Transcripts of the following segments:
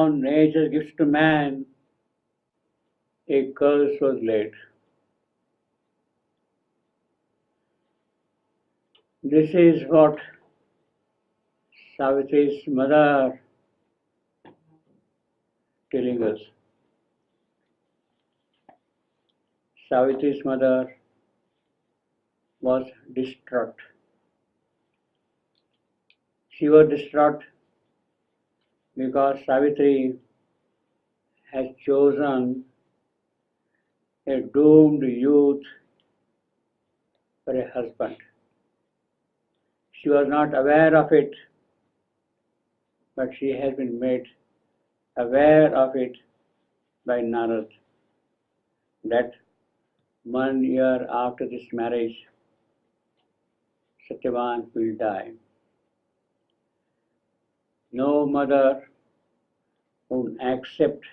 upon nature's gifts to man, a curse was laid. This is what Savitri's mother telling us. Savitri's mother was distraught. She was distraught because Savitri has chosen a doomed youth for a husband. She was not aware of it, but she has been made aware of it by Narad, that 1 year after this marriage, Satyavan will die. No mother would accept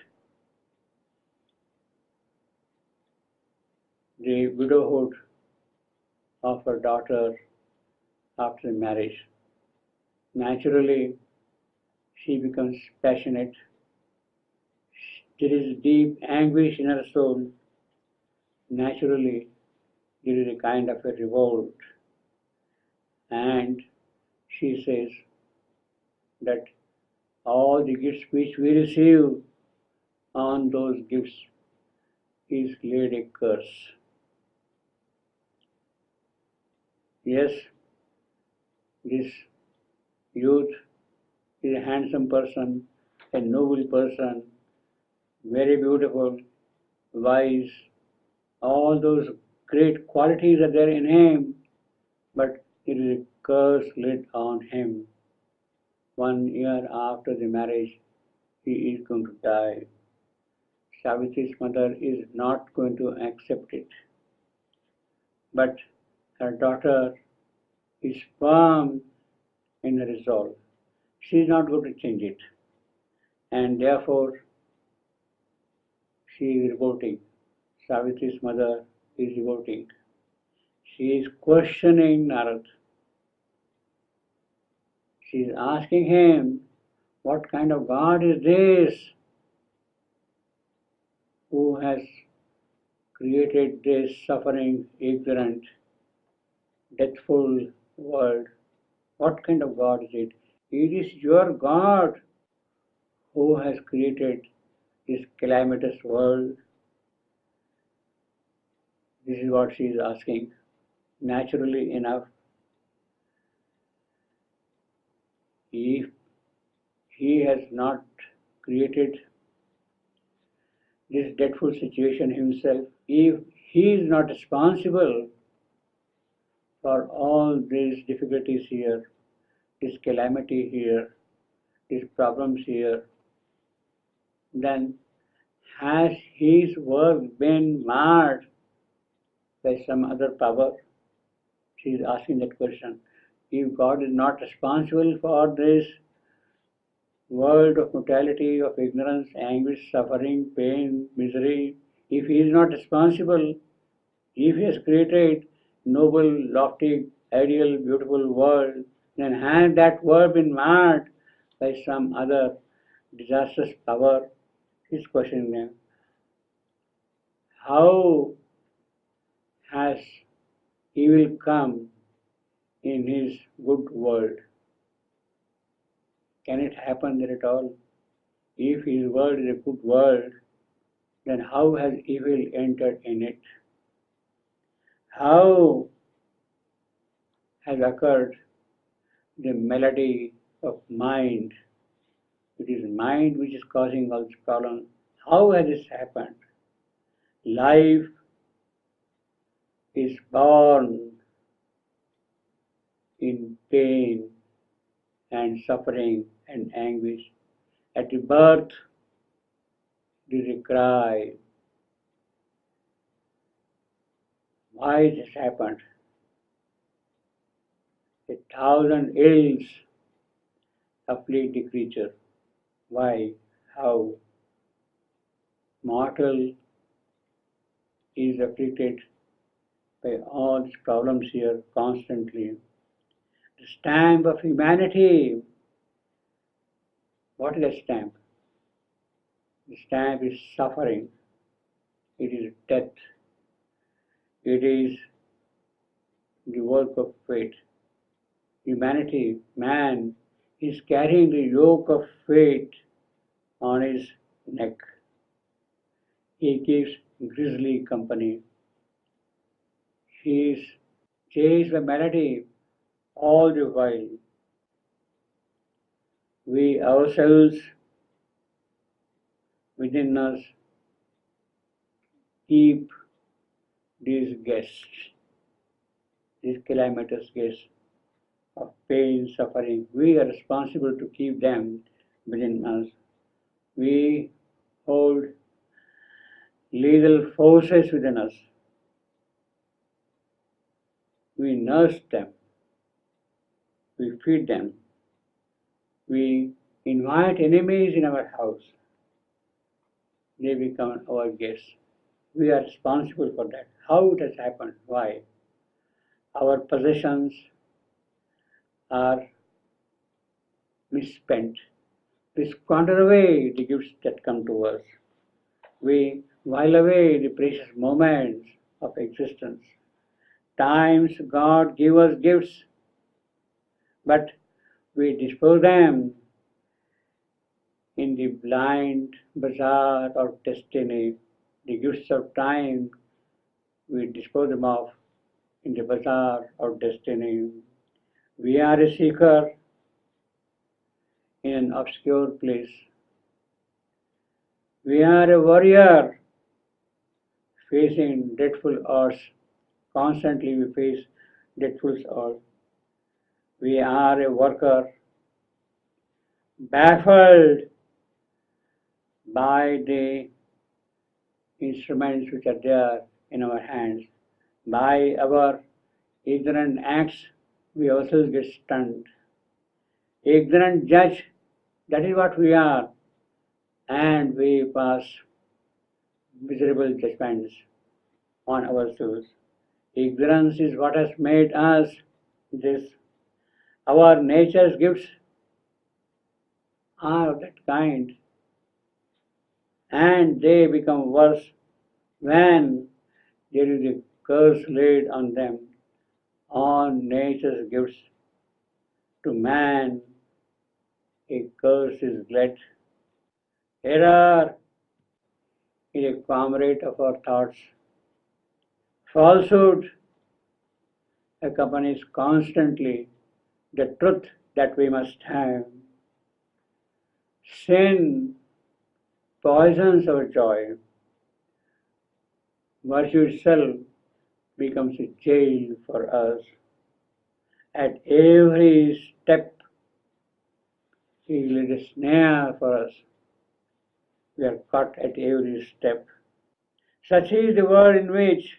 the widowhood of her daughter after the marriage. Naturally, she becomes passionate. There is deep anguish in her soul. Naturally, there is a kind of a revolt. And she says that all the gifts which we receive, on those gifts is laid a curse. Yes, this youth is a handsome person, a noble person, very beautiful, wise. All those great qualities are there in him, but it is a curse laid on him. 1 year after the marriage, he is going to die. Savitri's mother is not going to accept it. But her daughter is firm in her resolve. She is not going to change it. And therefore, she is revolting. Savitri's mother is revolting. She is questioning Narad. She is asking him, what kind of God is this who has created this suffering, ignorant, deathful world? What kind of God is it? It is your God who has created this calamitous world. This is what she is asking. Naturally enough, if he has not created this dreadful situation himself, if he is not responsible for all these difficulties here, this calamity here, these problems here, then has his work been marred by some other power? She is asking that question. If God is not responsible for this world of mortality, of ignorance, anguish, suffering, pain, misery, if he is not responsible, if he has created noble, lofty, ideal, beautiful world, then has that world been marred by some other disastrous power? He's questioning them. How has evil come in his good world? Can it happen there at all? If his world is a good world, then how has evil entered in it? How has occurred the malady of mind? It is mind which is causing all this problem. How has this happened? Life is born in pain and suffering and anguish. At the birth, there is a cry. Why has this happened? 1,000 ills afflict the creature. Why? How? Mortal is afflicted by all these problems here constantly. The stamp of humanity. What is that stamp? The stamp is suffering. It is death. It is the work of fate. Humanity, man, is carrying the yoke of fate on his neck. He keeps grisly company. He is chased by melody all the while. We ourselves within us keep these guests, these calamitous guests of pain, suffering. We are responsible to keep them within us. We hold lethal forces within us. We nurse them. We feed them. We invite enemies in our house. They become our guests. We are responsible for that. How it has happened? Why? Our possessions are misspent. We squander away the gifts that come to us. We while away the precious moments of existence. Times God give us gifts, but we dispose them in the blind bazaar of destiny. The gifts of time, we dispose them of in the bazaar of destiny. We are a seeker in an obscure place. We are a warrior facing dreadful odds. Constantly we face dreadful odds. We are a worker baffled by the instruments which are there in our hands. By our ignorant acts, we ourselves get stunned. Ignorant judge, that is what we are, and we pass miserable judgments on ourselves. Ignorance is what has made us this. Our nature's gifts are of that kind, and they become worse when there is a curse laid on them, on nature's gifts. To man, a curse is glad. Error is a comrade of our thoughts. Falsehood accompanies constantly the truth that we must have. Sin poisons our joy. Virtue itself becomes a jail for us. At every step, He laid a snare for us. We are caught at every step. Such is the world in which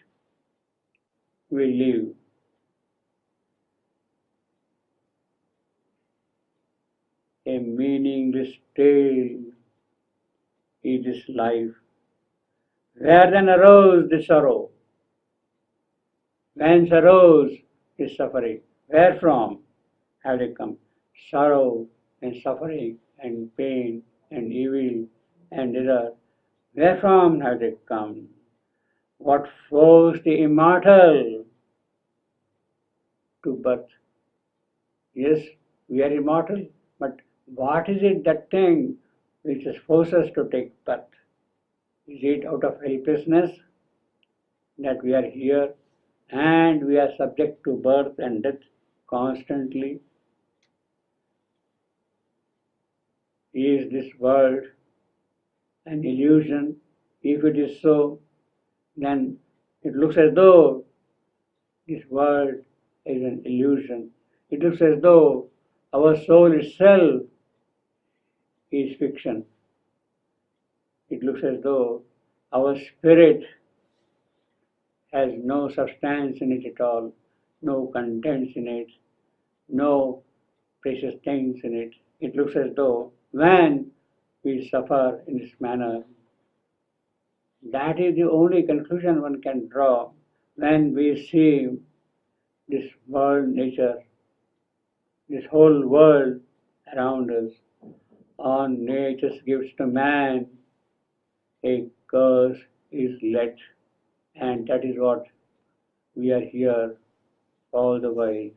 we live. A meaningless tale is this life. Where then arose the sorrow? Whence arose the suffering? Where from have they come? Sorrow and suffering and pain and evil and error. Where from have they come? What forced the immortal to birth? Yes, we are immortal, but what is it, that thing which has forced us to take birth? Is it out of helplessness that we are here and we are subject to birth and death constantly? Is this world an illusion? If it is so, then it looks as though this world is an illusion. It looks as though our soul itself is fiction. It looks as though our spirit has no substance in it at all, no contents in it, no precious things in it. It looks as though when we suffer in this manner, that is the only conclusion one can draw when we see this world nature, this whole world around us, on nature's gifts to man. a curse is let, and that is what we are here all the while